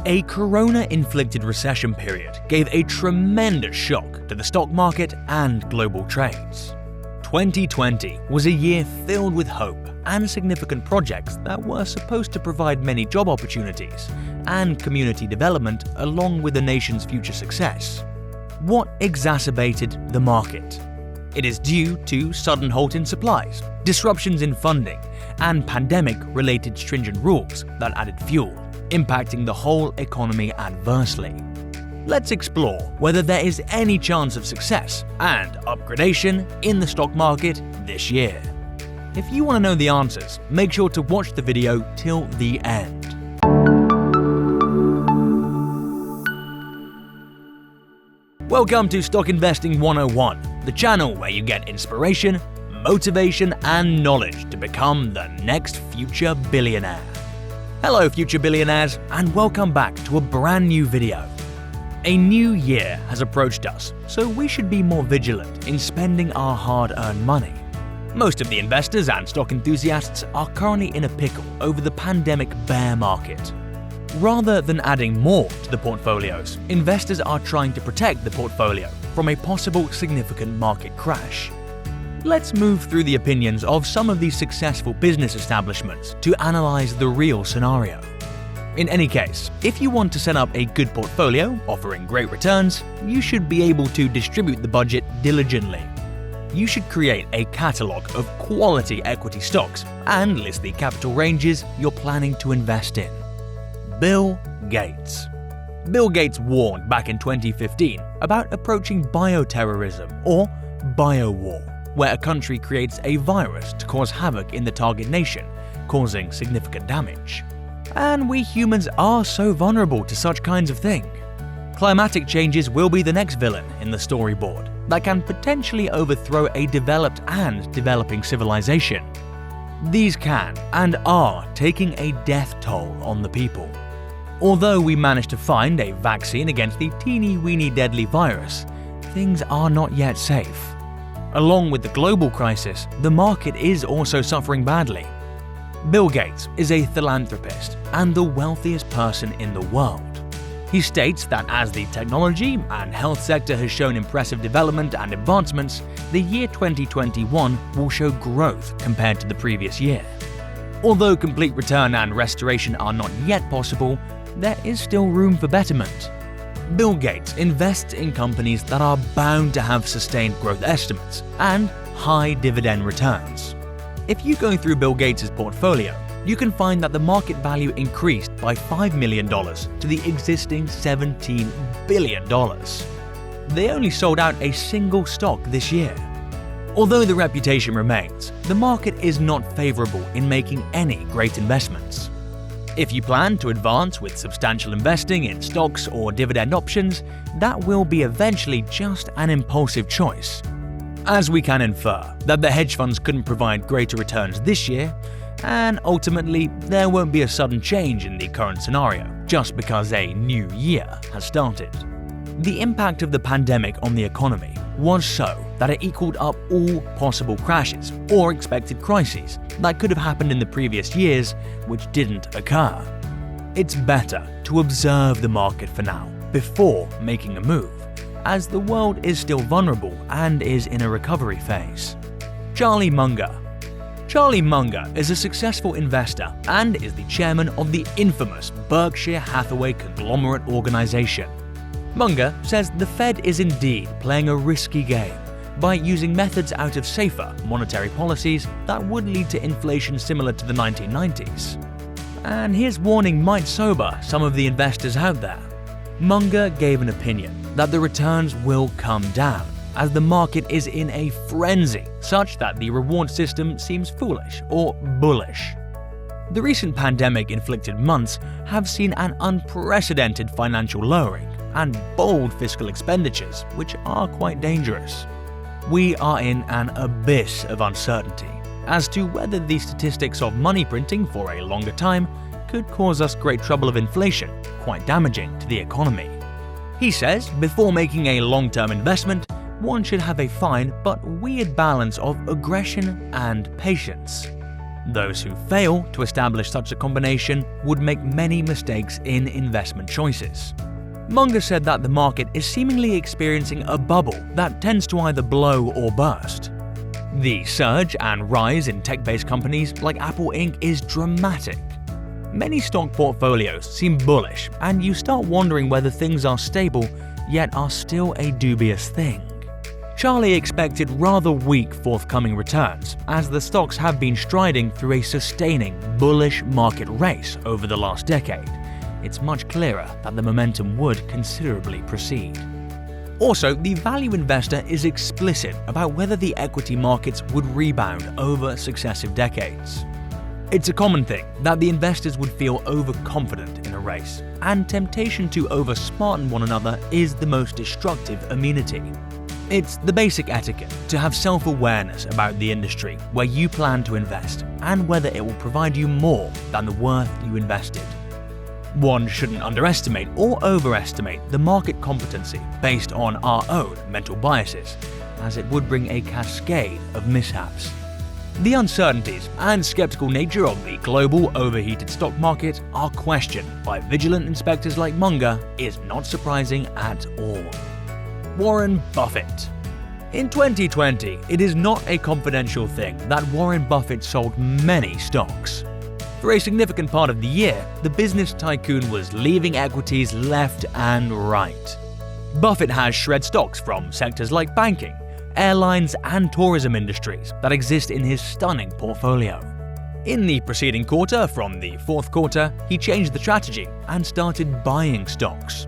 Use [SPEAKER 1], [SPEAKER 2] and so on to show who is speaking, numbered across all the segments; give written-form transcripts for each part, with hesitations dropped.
[SPEAKER 1] A corona-inflicted recession period gave a tremendous shock to the stock market and global trades. 2020 was a year filled with hope and significant projects that were supposed to provide many job opportunities and community development along with the nation's future success. What exacerbated the market? It is due to sudden halt in supplies, disruptions in funding, and pandemic-related stringent rules that added fuel, impacting the whole economy adversely. Let's explore whether there is any chance of success and upgradation in the stock market this year. If you want to know the answers, make sure to watch the video till the end. Welcome to Stock Investing 101, the channel where you get inspiration, motivation, and knowledge to become the next future billionaire. Hello future billionaires, and welcome back to a brand new video. A new year has approached us, so we should be more vigilant in spending our hard-earned money. Most of the investors and stock enthusiasts are currently in a pickle over the pandemic bear market. Rather than adding more to the portfolios, investors are trying to protect the portfolio from a possible significant market crash. Let's move through the opinions of some of these successful business establishments to analyze the real scenario. In any case, if you want to set up a good portfolio offering great returns, you should be able to distribute the budget diligently. You should create a catalog of quality equity stocks and list the capital ranges you're planning to invest in. Bill Gates. Bill Gates warned back in 2015 about approaching bioterrorism or biowar, where a country creates a virus to cause havoc in the target nation, causing significant damage. And we humans are so vulnerable to such kinds of things. Climatic changes will be the next villain in the storyboard that can potentially overthrow a developed and developing civilization. These can and are taking a death toll on the people. Although we managed to find a vaccine against the teeny-weeny deadly virus, things are not yet safe. Along with the global crisis, the market is also suffering badly. Bill Gates is a philanthropist and the wealthiest person in the world. He states that as the technology and health sector has shown impressive development and advancements, the year 2021 will show growth compared to the previous year. Although complete return and restoration are not yet possible, there is still room for betterment. Bill Gates invests in companies that are bound to have sustained growth estimates and high dividend returns. If you go through Bill Gates' portfolio, you can find that the market value increased by $5 million to the existing $17 billion. They only sold out a single stock this year. Although the reputation remains, the market is not favorable in making any great investments. If you plan to advance with substantial investing in stocks or dividend options, that will be eventually just an impulsive choice. As we can infer that the hedge funds couldn't provide greater returns this year, and ultimately there won't be a sudden change in the current scenario just because a new year has started. The impact of the pandemic on the economy was so that it equaled up all possible crashes or expected crises that could have happened in the previous years which didn't occur. It's better to observe the market for now before making a move, as the world is still vulnerable and is in a recovery phase. Charlie Munger. Charlie Munger is a successful investor and is the chairman of the infamous Berkshire Hathaway conglomerate organization. Munger says the Fed is indeed playing a risky game by using methods out of safer monetary policies that would lead to inflation similar to the 1990s. And his warning might sober some of the investors out there. Munger gave an opinion that the returns will come down as the market is in a frenzy such that the reward system seems foolish or bullish. The recent pandemic-inflicted months have seen an unprecedented financial lowering and bold fiscal expenditures, which are quite dangerous. We are in an abyss of uncertainty as to whether the statistics of money printing for a longer time could cause us great trouble of inflation, quite damaging to the economy. He says before making a long-term investment, one should have a fine but weird balance of aggression and patience. Those who fail to establish such a combination would make many mistakes in investment choices. Munger said that the market is seemingly experiencing a bubble that tends to either blow or burst. The surge and rise in tech-based companies like Apple Inc. is dramatic. Many stock portfolios seem bullish, and you start wondering whether things are stable yet are still a dubious thing. Charlie expected rather weak forthcoming returns, as the stocks have been striding through a sustaining bullish market race over the last decade. It's much clearer that the momentum would considerably proceed. Also, the value investor is explicit about whether the equity markets would rebound over successive decades. It's a common thing that the investors would feel overconfident in a race, and temptation to oversmarten one another is the most destructive amenity. It's the basic etiquette to have self-awareness about the industry where you plan to invest and whether it will provide you more than the worth you invested. One shouldn't underestimate or overestimate the market competency based on our own mental biases, as it would bring a cascade of mishaps. The uncertainties and skeptical nature of the global overheated stock market are questioned by vigilant inspectors like Munger is not surprising at all. Warren Buffett. In 2020, it is not a confidential thing that Warren Buffett sold many stocks. For a significant part of the year, the business tycoon was leaving equities left and right. Buffett has shred stocks from sectors like banking, airlines, and tourism industries that exist in his stunning portfolio. In the preceding quarter, from the fourth quarter, he changed the strategy and started buying stocks.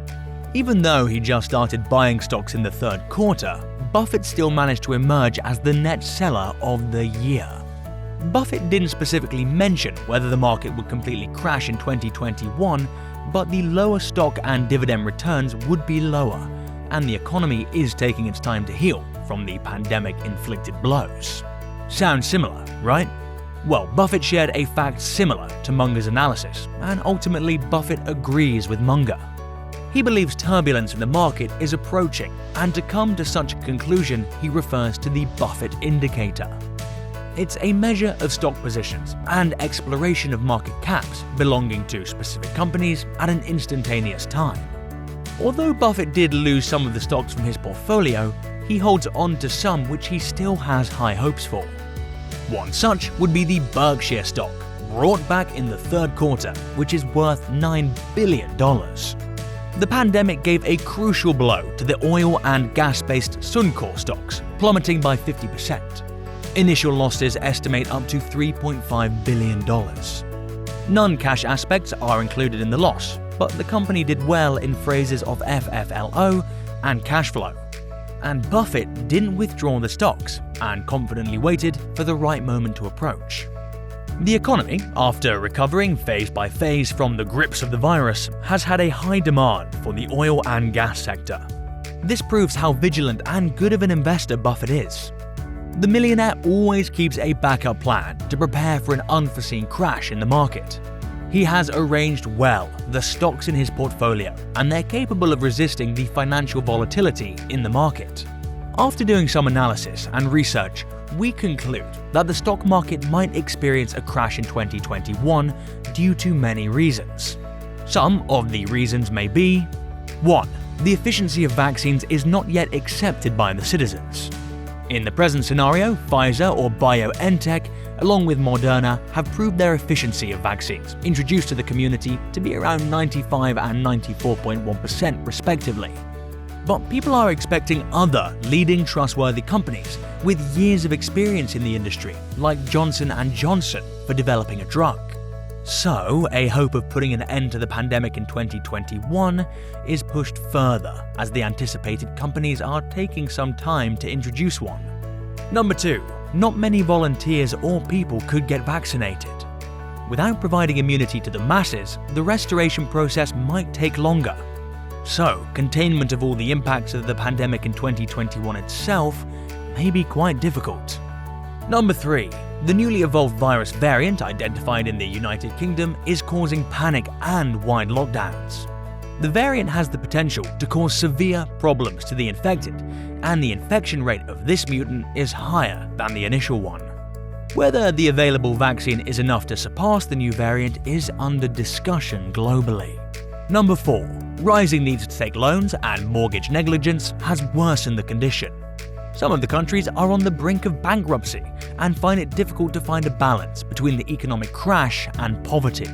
[SPEAKER 1] Even though he just started buying stocks in the third quarter, Buffett still managed to emerge as the net seller of the year. Buffett didn't specifically mention whether the market would completely crash in 2021, but the lower stock and dividend returns would be lower, and the economy is taking its time to heal from the pandemic-inflicted blows. Sounds similar, right? Well, Buffett shared a fact similar to Munger's analysis, and ultimately Buffett agrees with Munger. He believes turbulence in the market is approaching, and to come to such a conclusion, he refers to the Buffett indicator. It's a measure of stock positions and exploration of market caps belonging to specific companies at an instantaneous time. Although Buffett did lose some of the stocks from his portfolio, he holds on to some which he still has high hopes for. One such would be the Berkshire stock, brought back in the third quarter, which is worth $9 billion. The pandemic gave a crucial blow to the oil and gas-based Suncor stocks, plummeting by 50%. Initial losses estimate up to $3.5 billion. Non-cash aspects are included in the loss, but the company did well in phrases of FFLO and cash flow. And Buffett didn't withdraw the stocks and confidently waited for the right moment to approach. The economy, after recovering phase by phase from the grips of the virus, has had a high demand for the oil and gas sector. This proves how vigilant and good of an investor Buffett is. The millionaire always keeps a backup plan to prepare for an unforeseen crash in the market. He has arranged well the stocks in his portfolio, and they're capable of resisting the financial volatility in the market. After doing some analysis and research, we conclude that the stock market might experience a crash in 2021 due to many reasons. Some of the reasons may be: 1. The efficiency of vaccines is not yet accepted by the citizens. In the present scenario, Pfizer or BioNTech, along with Moderna, have proved their efficiency of vaccines introduced to the community to be around 95 and 94.1% respectively. But people are expecting other leading trustworthy companies with years of experience in the industry, like Johnson & Johnson, for developing a drug. So, a hope of putting an end to the pandemic in 2021 is pushed further as the anticipated companies are taking some time to introduce one. Number 2. Not many volunteers or people could get vaccinated. Without providing immunity to the masses, the restoration process might take longer. So, containment of all the impacts of the pandemic in 2021 itself may be quite difficult. Number 3. The newly evolved virus variant identified in the United Kingdom is causing panic and wide lockdowns. The variant has the potential to cause severe problems to the infected, and the infection rate of this mutant is higher than the initial one. Whether the available vaccine is enough to surpass the new variant is under discussion globally. Number 4. Rising needs to take loans and mortgage negligence has worsened the condition. Some of the countries are on the brink of bankruptcy and find it difficult to find a balance between the economic crash and poverty.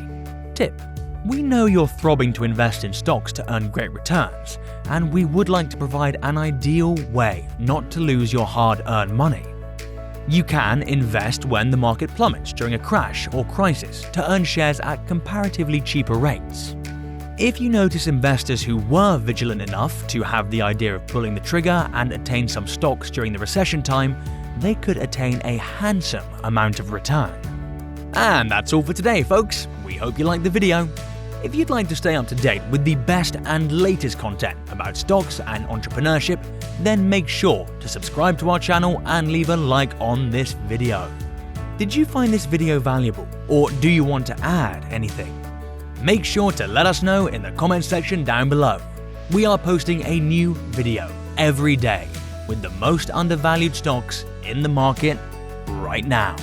[SPEAKER 1] Tip: we know you're throbbing to invest in stocks to earn great returns, and we would like to provide an ideal way not to lose your hard-earned money. You can invest when the market plummets during a crash or crisis to earn shares at comparatively cheaper rates. If you notice investors who were vigilant enough to have the idea of pulling the trigger and attain some stocks during the recession time, they could attain a handsome amount of return. And that's all for today, folks. We hope you liked the video. If you'd like to stay up to date with the best and latest content about stocks and entrepreneurship, then make sure to subscribe to our channel and leave a like on this video. Did you find this video valuable, or do you want to add anything? Make sure to let us know in the comments section down below. We are posting a new video every day with the most undervalued stocks in the market right now.